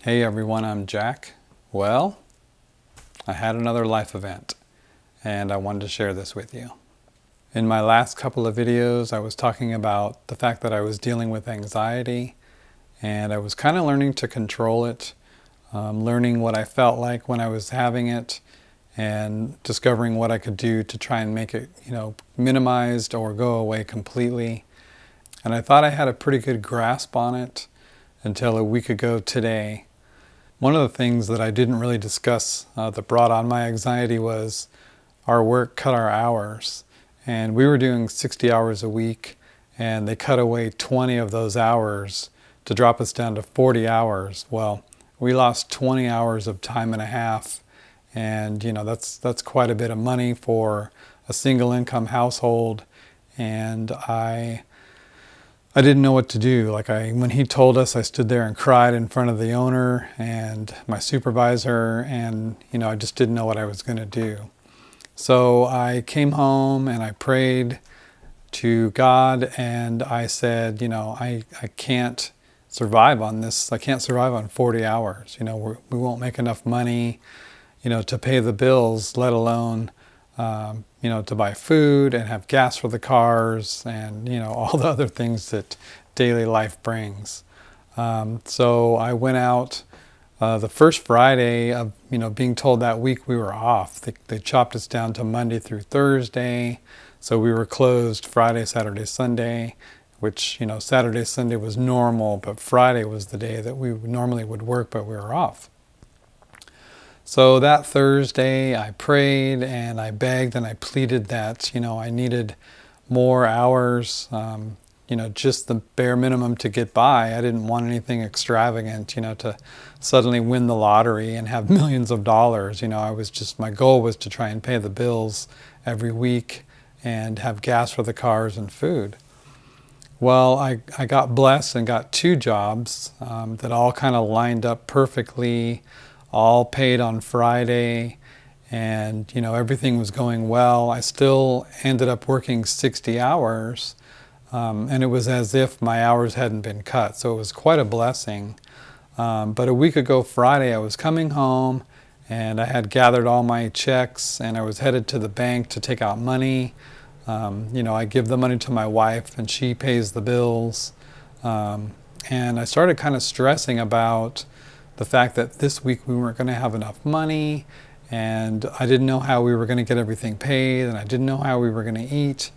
Hey everyone, I'm Jack. Well, I had another life event and I wanted to share this with you. In my last couple of videos, I was talking about the fact that I was dealing with anxiety and I was kind of learning to control it, learning what I felt like when I was having it and discovering what I could do to try and make it, minimized or go away completely. And I thought I had a pretty good grasp on it until a week ago today. One of the things that I didn't really discuss that brought on my anxiety was our work cut our hours. And we were doing 60 hours a week, and they cut away 20 of those hours to drop us down to 40 hours. Well, we lost 20 hours of time and a half, and that's quite a bit of money for a single income household. And I didn't know what to do. When he told us, I stood there and cried in front of the owner and my supervisor, and I just didn't know what I was going to do. So I came home and I prayed to God and I said, I can't survive on this. I can't survive on 40 hours. We won't make enough money, to pay the bills, let alone to buy food and have gas for the cars and, all the other things that daily life brings. So I went out the first Friday of, being told that week we were off. They chopped us down to Monday through Thursday. So we were closed Friday, Saturday, Sunday, which, Saturday, Sunday was normal, but Friday was the day that we normally would work, but we were off. So that Thursday I prayed and I begged and I pleaded that, I needed more hours, just the bare minimum to get by. I didn't want anything extravagant, to suddenly win the lottery and have millions of dollars. My goal was to try and pay the bills every week and have gas for the cars and food. Well, I got blessed and got 2 jobs that all kind of lined up perfectly, all paid on Friday, and everything was going well. I still ended up working 60 hours, and it was as if my hours hadn't been cut, so it was quite a blessing. But a week ago Friday, I was coming home and I had gathered all my checks and I was headed to the bank to take out money. I give the money to my wife and she pays the bills, and I started kind of stressing about the fact that this week we weren't going to have enough money, and I didn't know how we were going to get everything paid, and I didn't know how we were going to eat,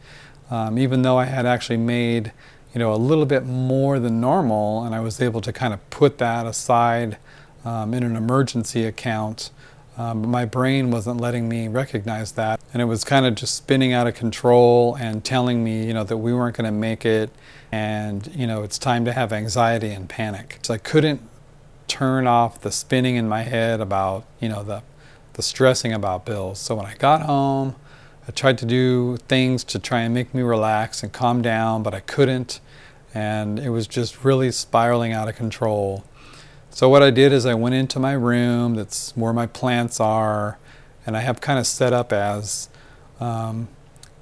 even though I had actually made a little bit more than normal, and I was able to kind of put that aside in an emergency account. But my brain wasn't letting me recognize that, and it was kind of just spinning out of control and telling me that we weren't going to make it, and it's time to have anxiety and panic. So I couldn't turn off the spinning in my head about the stressing about bills. So when I got home, I tried to do things to try and make me relax and calm down, but I couldn't, and it was just really spiraling out of control. So what I did is I went into my room, that's where my plants are, and I have kind of set up as kind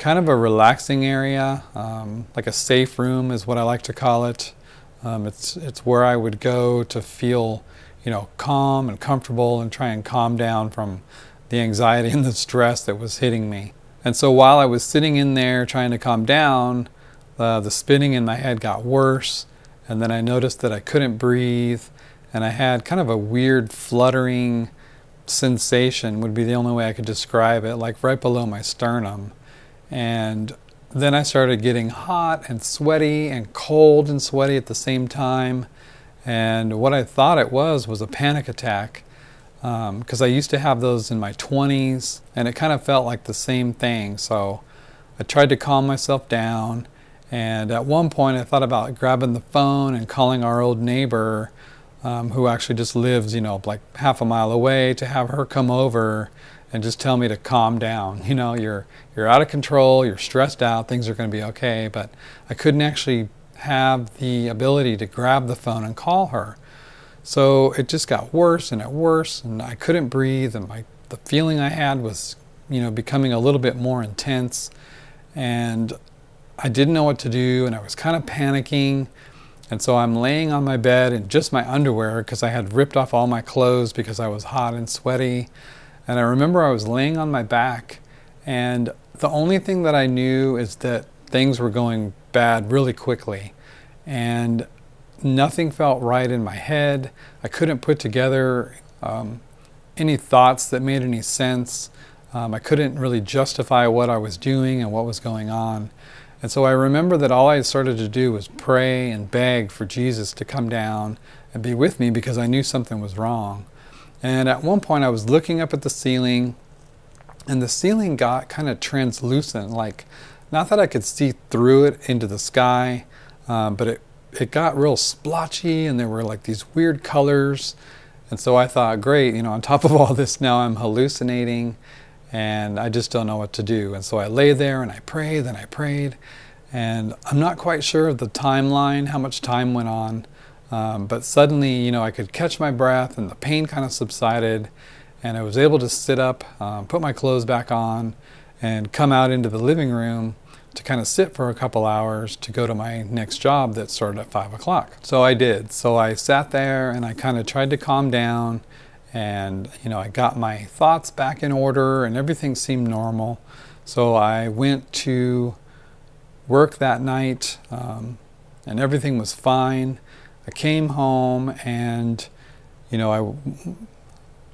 of a relaxing area, like a safe room is what I like to call it. It's where I would go to feel, calm and comfortable and try and calm down from the anxiety and the stress that was hitting me. And so while I was sitting in there trying to calm down, the spinning in my head got worse, and then I noticed that I couldn't breathe, and I had kind of a weird fluttering sensation, would be the only way I could describe it, like right below my sternum. And then I started getting hot and sweaty and cold and sweaty at the same time. And what I thought it was a panic attack, because I used to have those in my 20s, and it kind of felt like the same thing. So I tried to calm myself down, and at one point I thought about grabbing the phone and calling our old neighbor, who actually just lives, like half a mile away, to have her come over and just tell me to calm down. You're out of control, you're stressed out, things are going to be okay. But I couldn't actually have the ability to grab the phone and call her. So it just got worse and worse, and I couldn't breathe, and the feeling I had was, becoming a little bit more intense, and I didn't know what to do, and I was kind of panicking. And so I'm laying on my bed in just my underwear because I had ripped off all my clothes because I was hot and sweaty. And I remember I was laying on my back, and the only thing that I knew is that things were going bad really quickly. And nothing felt right in my head. I couldn't put together any thoughts that made any sense. I couldn't really justify what I was doing and what was going on. And so I remember that all I started to do was pray and beg for Jesus to come down and be with me because I knew something was wrong. And at one point I was looking up at the ceiling, and the ceiling got kind of translucent, like not that I could see through it into the sky, but it got real splotchy, and there were like these weird colors. And so I thought, great, on top of all this now I'm hallucinating, and I just don't know what to do. And so I lay there and I prayed and I prayed, and I'm not quite sure of the timeline, how much time went on, but suddenly, I could catch my breath and the pain kind of subsided, and I was able to sit up, put my clothes back on, and come out into the living room to kind of sit for a couple hours to go to my next job that started at 5 o'clock. So I did. So I sat there and I kind of tried to calm down, and I got my thoughts back in order and everything seemed normal. So I went to work that night, and everything was fine. I came home, and I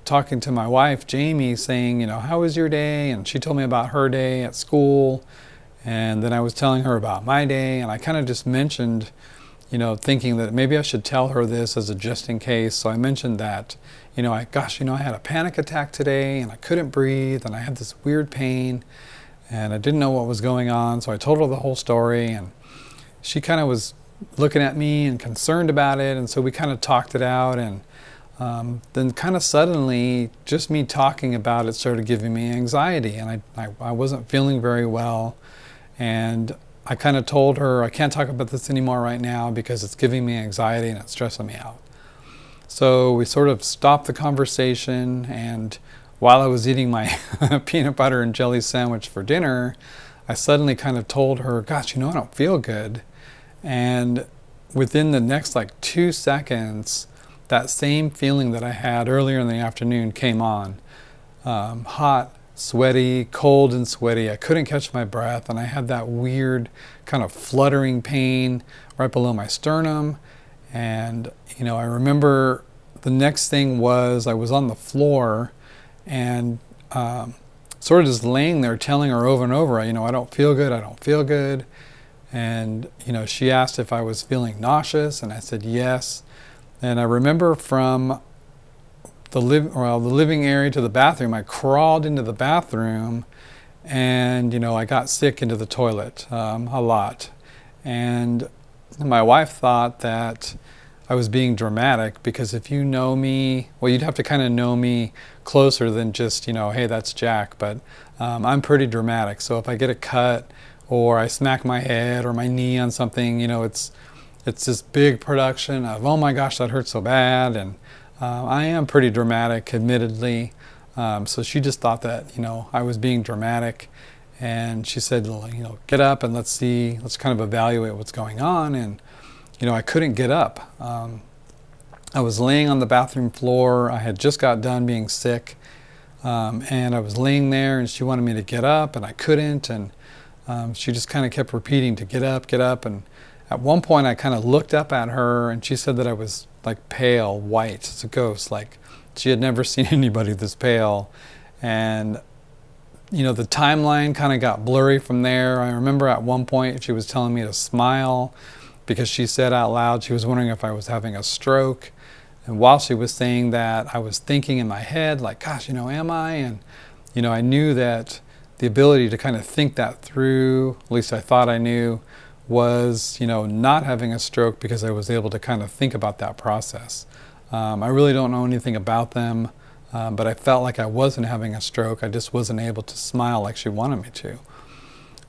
talking to my wife Jamie, saying, how was your day? And she told me about her day at school, and then I was telling her about my day, and I kind of just mentioned, thinking that maybe I should tell her this as a just in case. So I mentioned that, I had a panic attack today, and I couldn't breathe, and I had this weird pain, and I didn't know what was going on. So I told her the whole story, and she kind of was looking at me and concerned about it, and so we kind of talked it out, and then kind of suddenly just me talking about it started giving me anxiety, and I wasn't feeling very well, and I kind of told her, I can't talk about this anymore right now because it's giving me anxiety and it's stressing me out. So we sort of stopped the conversation, and while I was eating my peanut butter and jelly sandwich for dinner, I suddenly kind of told her, gosh, I don't feel good. And within the next 2 seconds, that same feeling that I had earlier in the afternoon came on. Hot, sweaty, cold and sweaty. I couldn't catch my breath, and I had that weird kind of fluttering pain right below my sternum. And I remember the next thing was I was on the floor, and sort of just laying there telling her over and over, I don't feel good, I don't feel good. And she asked if I was feeling nauseous, and I said yes. And I remember from the living area to the bathroom, I crawled into the bathroom, and I got sick into the toilet a lot. And my wife thought that I was being dramatic, because if you know me, well, you'd have to kind of know me closer than just, hey, that's Jack. But I'm pretty dramatic. So if I get a cut, or I smack my head or my knee on something, it's this big production of, oh my gosh, that hurts so bad. And I am pretty dramatic, admittedly. So she just thought that, I was being dramatic. And she said, get up and let's kind of evaluate what's going on. And, I couldn't get up. I was laying on the bathroom floor. I had just got done being sick. And I was laying there, and she wanted me to get up, and I couldn't. And she just kind of kept repeating to get up, get up. And at one point I kind of looked up at her, and she said that I was pale, white as a ghost. She had never seen anybody this pale. And, the timeline kind of got blurry from there. I remember at one point she was telling me to smile, because she said out loud she was wondering if I was having a stroke. And while she was saying that, I was thinking in my head, gosh, am I? And, I knew that the ability to kind of think that through, at least I thought I knew, was, not having a stroke, because I was able to kind of think about that process. I really don't know anything about them, but I felt like I wasn't having a stroke. I just wasn't able to smile like she wanted me to.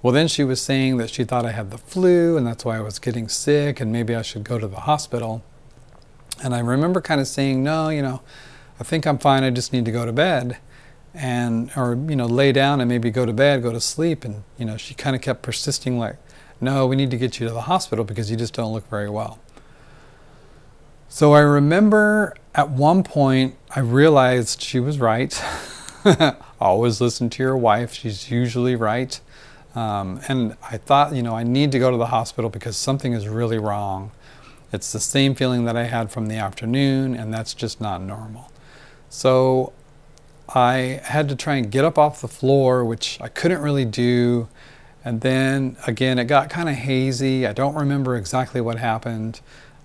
Well, then she was saying that she thought I had the flu, and that's why I was getting sick, and maybe I should go to the hospital. And I remember kind of saying, no, I think I'm fine. I just need to go to bed. Or lay down and maybe go to bed, go to sleep. And, she kind of kept persisting, no, we need to get you to the hospital because you just don't look very well. So I remember at one point I realized she was right. Always listen to your wife. She's usually right. And I thought, I need to go to the hospital because something is really wrong. It's the same feeling that I had from the afternoon, and that's just not normal. So I had to try and get up off the floor, which I couldn't really do. And then again, it got kind of hazy. I don't remember exactly what happened.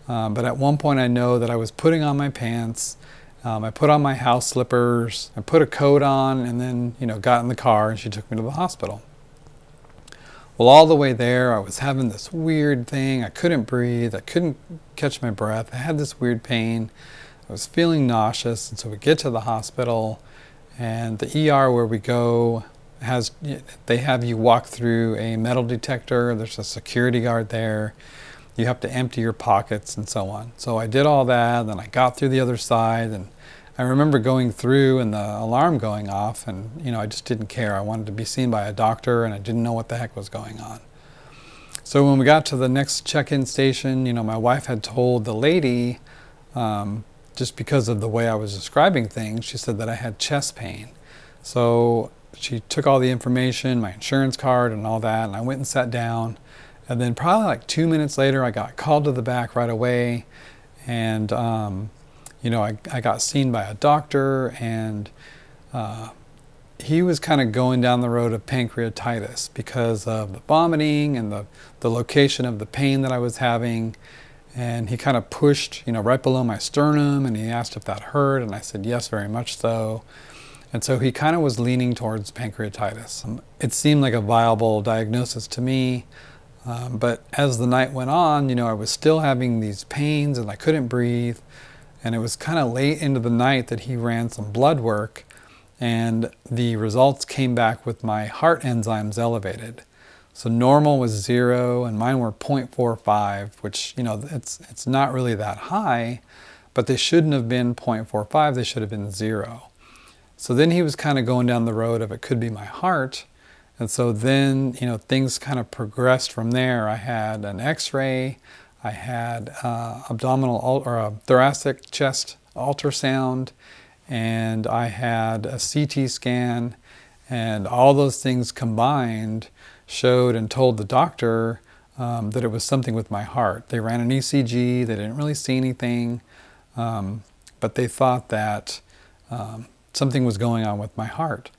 But at one point I know that I was putting on my pants. I put on my house slippers. I put a coat on and then, got in the car and she took me to the hospital. Well, all the way there, I was having this weird thing. I couldn't breathe. I couldn't catch my breath. I had this weird pain. I was feeling nauseous. And so we get to the hospital, and the ER where we go they have you walk through a metal detector. There's a security guard there. You have to empty your pockets and so on. So I did all that, then I got through the other side, and I remember going through and the alarm going off, and I just didn't care. I wanted to be seen by a doctor, and I didn't know what the heck was going on. So when we got to the next check-in station, my wife had told the lady, just because of the way I was describing things, she said that I had chest pain. So she took all the information, my insurance card and all that, and I went and sat down. And then probably like 2 minutes later, I got called to the back right away, and I got seen by a doctor, and he was kind of going down the road of pancreatitis because of the vomiting and the location of the pain that I was having. And he kind of pushed, right below my sternum, and he asked if that hurt, and I said yes, very much so. And so he kind of was leaning towards pancreatitis. It seemed like a viable diagnosis to me. But as the night went on, I was still having these pains and I couldn't breathe. And it was kind of late into the night that he ran some blood work, and the results came back with my heart enzymes elevated. So normal was 0 and mine were 0.45, which, it's not really that high, but they shouldn't have been 0.45, they should have been 0. So then he was kind of going down the road of it could be my heart. And so then, things kind of progressed from there. I had an x-ray, I had thoracic chest ultrasound, and I had a CT scan, and all those things combined showed and told the doctor that it was something with my heart. They ran an ECG, they didn't really see anything, but they thought that something was going on with my heart.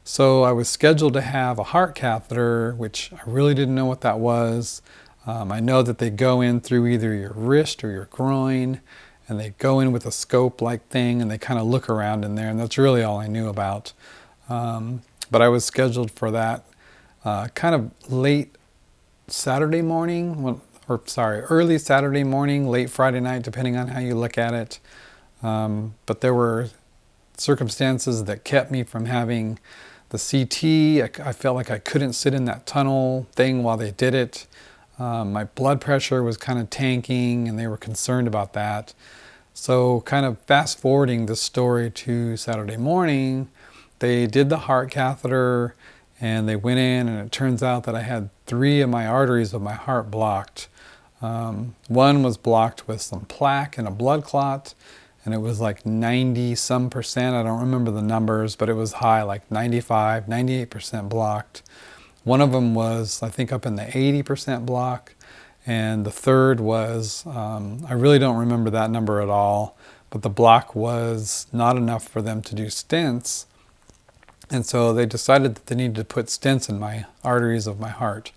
So I was scheduled to have a heart catheter, which I really didn't know what that was. I know that they go in through either your wrist or your groin, and they go in with a scope-like thing, and they kind of look around in there, and that's really all I knew about. But I was scheduled for that kind of late Saturday morning, early Saturday morning, late Friday night, depending on how you look at it. But there were circumstances that kept me from having the CT. I felt like I couldn't sit in that tunnel thing while they did it. My blood pressure was kind of tanking, and they were concerned about that. So kind of fast forwarding the story to Saturday morning, they did the heart catheter, and they went in, and it turns out that I had 3 of my arteries of my heart blocked. One was blocked with some plaque and a blood clot, and it was like 90-some%. I don't remember the numbers, but it was high, like 95, 98% blocked. One of them was, I think, up in the 80% block, and the third was, I really don't remember that number at all, but the block was not enough for them to do stents, and so they decided that they needed to put stents in my arteries of my heart.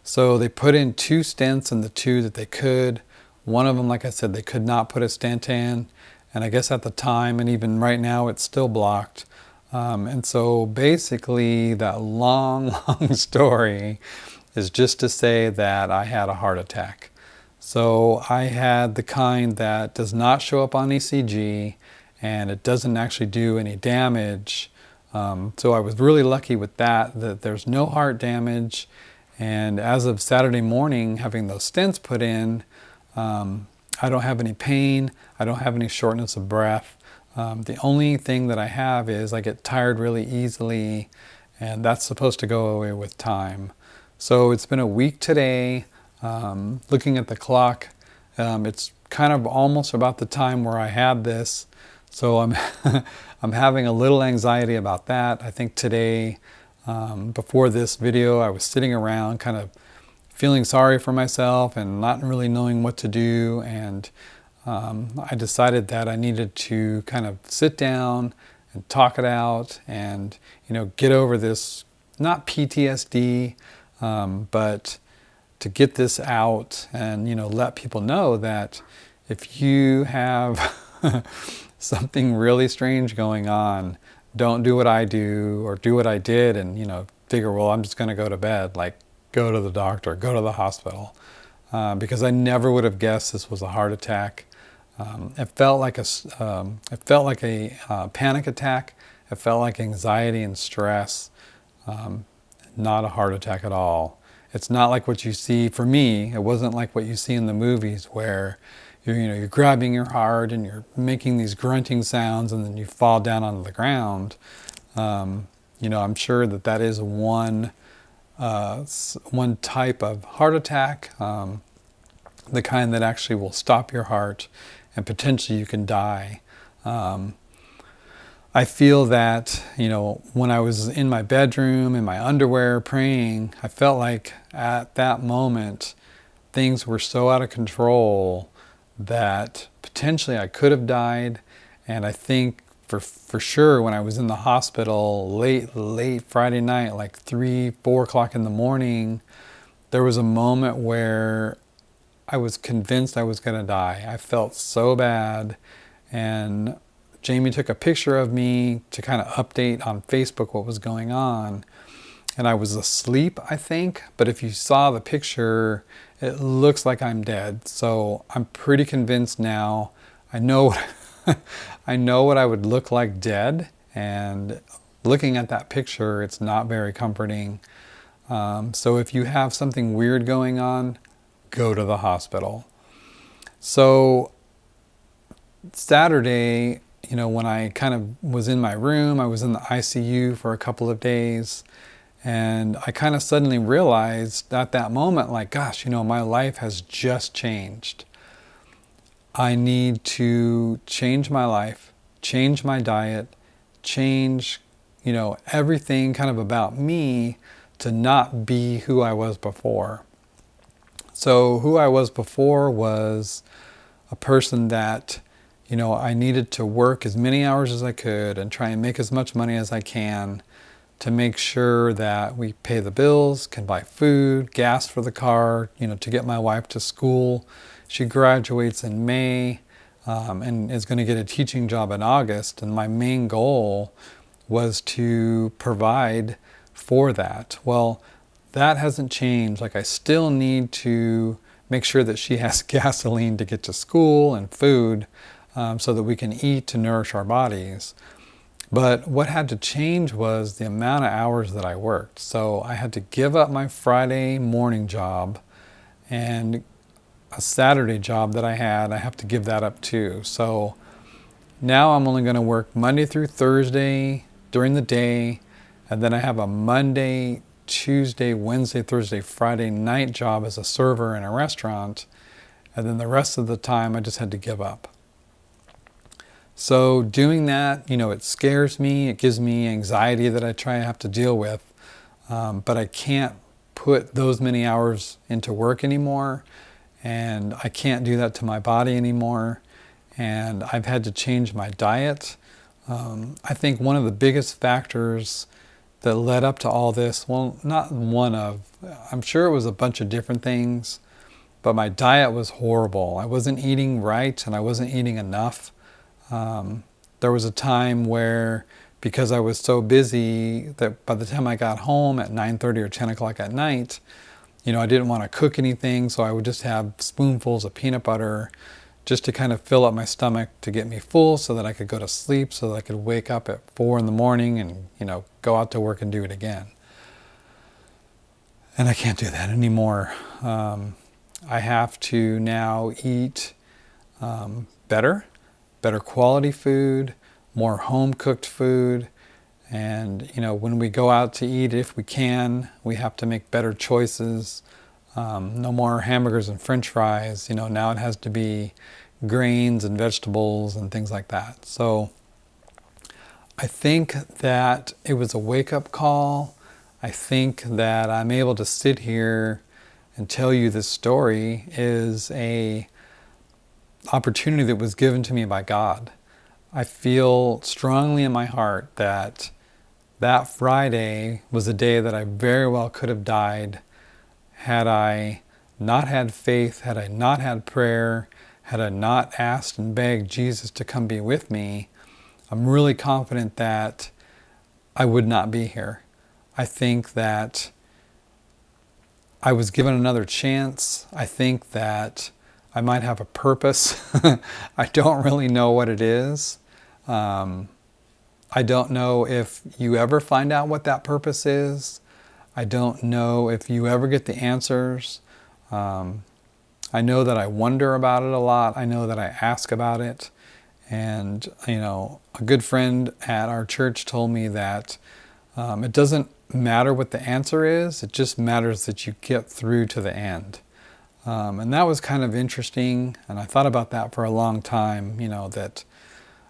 So they put in 2 stents in the 2 that they could. One of them, like I said, they could not put a stent in, and I guess at the time, and even right now, it's still blocked. And so basically that long story is just to say that I had a heart attack. So I had the kind that does not show up on ECG, and it doesn't actually do any damage. So I was really lucky with that there's no heart damage. And as of Saturday morning, having those stents put in, I don't have any pain. I don't have any shortness of breath. The only thing that I have is I get tired really easily, and that's supposed to go away with time. So it's been a week today. Looking at the clock, it's kind of almost about the time where I had this. So I'm, I'm having a little anxiety about that. I think today, before this video, I was sitting around kind of feeling sorry for myself and not really knowing what to do. And I decided that I needed to kind of sit down and talk it out and, get over this, not PTSD, but to get this out and, let people know that if you have something really strange going on, don't do what I do or do what I did and, figure, well, I'm just going to go to bed. Like, go to the doctor, go to the hospital. Because I never would have guessed this was a heart attack. It felt like a panic attack. It felt like anxiety and stress, not a heart attack at all. It's not like what you see, for me, it wasn't like what you see in the movies where you're grabbing your heart and you're making these grunting sounds and then you fall down onto the ground. I'm sure that is one type of heart attack, the kind that actually will stop your heart and potentially you can die. I feel that, when I was in my bedroom, in my underwear, praying, I felt like at that moment, things were so out of control that potentially I could have died. And I think for sure when I was in the hospital late Friday night, like 3-4 o'clock in the morning, there was a moment where I was convinced I was going to die. I felt so bad. And Jamie took a picture of me to kind of update on Facebook what was going on. And I was asleep, I think. But if you saw the picture, it looks like I'm dead. So I'm pretty convinced now. I know I know what I would look like dead. And looking at that picture, it's not very comforting. So if you have something weird going on, go to the hospital. So Saturday, when I kind of was in my room, I was in the ICU for a couple of days, and I kind of suddenly realized at that moment, like, gosh, my life has just changed. I need to change my life, change my diet, change, everything kind of about me to not be who I was before. So who I was before was a person that, I needed to work as many hours as I could and try and make as much money as I can to make sure that we pay the bills, can buy food, gas for the car, to get my wife to school. She graduates in May and is going to get a teaching job in August. And my main goal was to provide for that. Well, that hasn't changed. Like, I still need to make sure that she has gasoline to get to school and food so that we can eat to nourish our bodies. But what had to change was the amount of hours that I worked. So I had to give up my Friday morning job, and a Saturday job that I have to give that up too. So now I'm only going to work Monday through Thursday during the day, and then I have a Monday, Tuesday, Wednesday, Thursday, Friday night job as a server in a restaurant, and then the rest of the time I just had to give up. So doing that, it scares me, it gives me anxiety that I have to deal with, but I can't put those many hours into work anymore, and I can't do that to my body anymore, and I've had to change my diet. I think one of the biggest factors that led up to all this, well, not one of, I'm sure it was a bunch of different things, but my diet was horrible. I wasn't eating right and I wasn't eating enough. There was a time where, because I was so busy, that by the time I got home at 9:30 or 10 o'clock at night, I didn't want to cook anything, so I would just have spoonfuls of peanut butter just to kind of fill up my stomach to get me full so that I could go to sleep, so that I could wake up at 4 in the morning and, go out to work and do it again. And I can't do that anymore. I have to now eat better quality food, more home-cooked food. And, when we go out to eat, if we can, we have to make better choices. No more hamburgers and french fries. Now it has to be, grains and vegetables and things like that. So I think that it was a wake-up call. I think that I'm able to sit here and tell you this story is a opportunity that was given to me by God. I feel strongly in my heart that that Friday was a day that I very well could have died had I not had faith, had I not had prayer, had I not asked and begged Jesus to come be with me. I'm really confident that I would not be here. I think that I was given another chance. I think that I might have a purpose. I don't really know what it is. I don't know if you ever find out what that purpose is. I don't know if you ever get the answers. I know that I wonder about it a lot. I know that I ask about it. And, a good friend at our church told me that it doesn't matter what the answer is, it just matters that you get through to the end. And that was kind of interesting, and I thought about that for a long time, that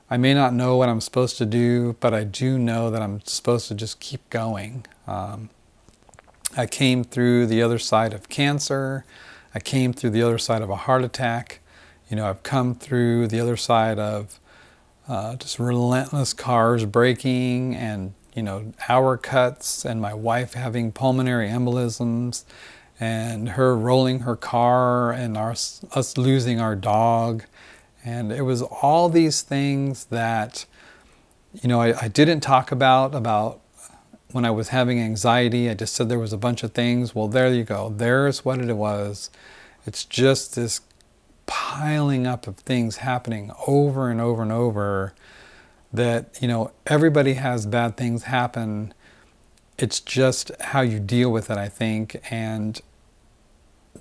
I may not know what I'm supposed to do, but I do know that I'm supposed to just keep going. I came through the other side of cancer. I came through the other side of a heart attack. I've come through the other side of just relentless cars braking and, hour cuts, and my wife having pulmonary embolisms, and her rolling her car, and us losing our dog. And it was all these things that, I didn't talk about when I was having anxiety. I just said there was a bunch of things. Well, there you go. There's what it was. It's just this piling up of things happening over and over and over that, everybody has bad things happen. It's just how you deal with it, I think. And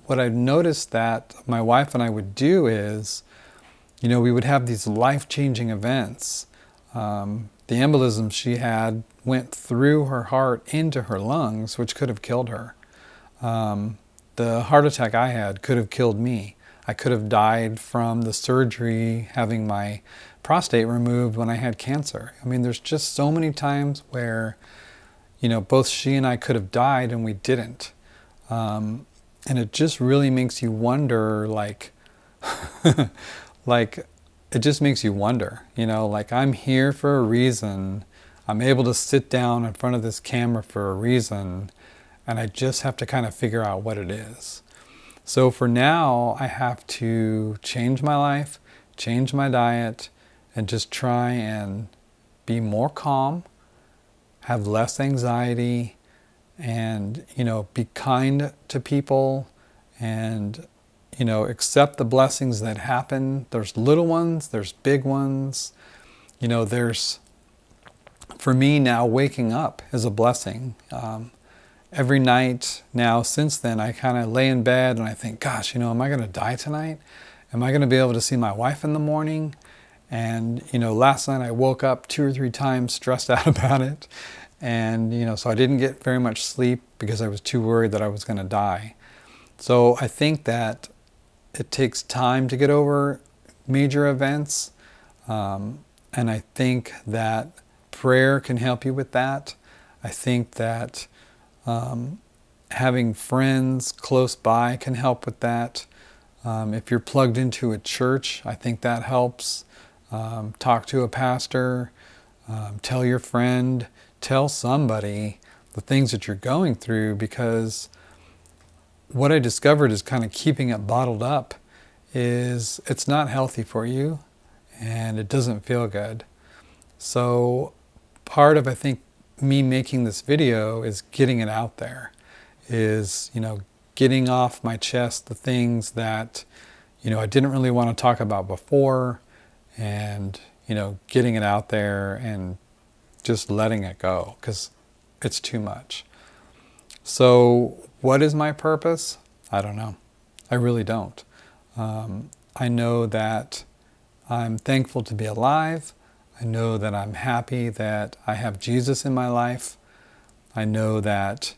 what I've noticed that my wife and I would do is, we would have these life-changing events. The embolism she had went through her heart into her lungs, which could have killed her. The heart attack I had could have killed me. I could have died from the surgery having my prostate removed when I had cancer. There's just so many times where, both she and I could have died and we didn't. And it just really makes you wonder, it just makes you wonder, I'm here for a reason. I'm able to sit down in front of this camera for a reason, and I just have to kind of figure out what it is. So for now, I have to change my life, change my diet, and just try and be more calm, have less anxiety, and, be kind to people, and, accept the blessings that happen. There's little ones, there's big ones. There's, for me now, waking up is a blessing. Every night now, since then, I kind of lay in bed and I think, gosh, am I going to die tonight? Am I going to be able to see my wife in the morning? And, last night I woke up 2 or 3 times stressed out about it. And, so I didn't get very much sleep because I was too worried that I was going to die. So I think that it takes time to get over major events. And I think that prayer can help you with that. I think that having friends close by can help with that. If you're plugged into a church, I think that helps. Talk to a pastor, tell your friend, tell somebody the things that you're going through, because what I discovered is kind of keeping it bottled up is it's not healthy for you and it doesn't feel good. So part of, I think, me making this video is getting it out there, is, getting off my chest the things that, I didn't really want to talk about before, and, getting it out there and just letting it go because it's too much. So what is my purpose? I don't know. I really don't. I know that I'm thankful to be alive. I know that I'm happy that I have Jesus in my life. I know that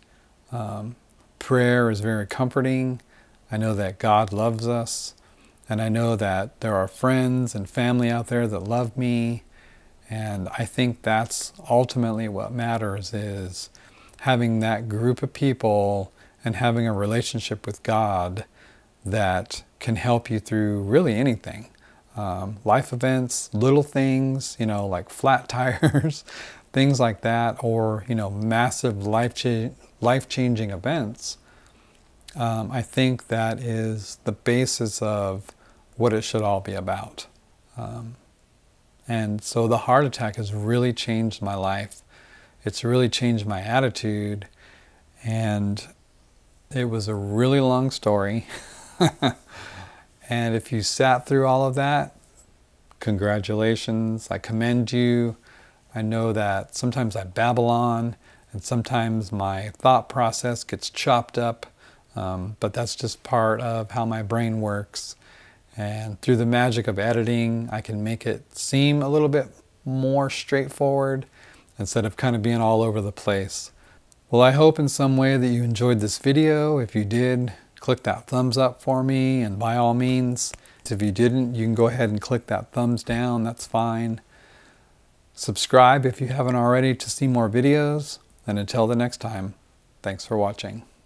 prayer is very comforting. I know that God loves us. And I know that there are friends and family out there that love me. And I think that's ultimately what matters, is having that group of people and having a relationship with God that can help you through really anything. Life events, little things, like flat tires, things like that, or, massive life-changing events. I think that is the basis of what it should all be about. And so the heart attack has really changed my life. It's really changed my attitude. And it was a really long story. And if you sat through all of that, congratulations. I commend you. I know that sometimes I babble on, and sometimes my thought process gets chopped up. But that's just part of how my brain works. And through the magic of editing, I can make it seem a little bit more straightforward instead of kind of being all over the place. Well, I hope in some way that you enjoyed this video. If you did, click that thumbs up for me, and by all means, if you didn't, you can go ahead and click that thumbs down. That's fine. Subscribe if you haven't already to see more videos. And until the next time, thanks for watching.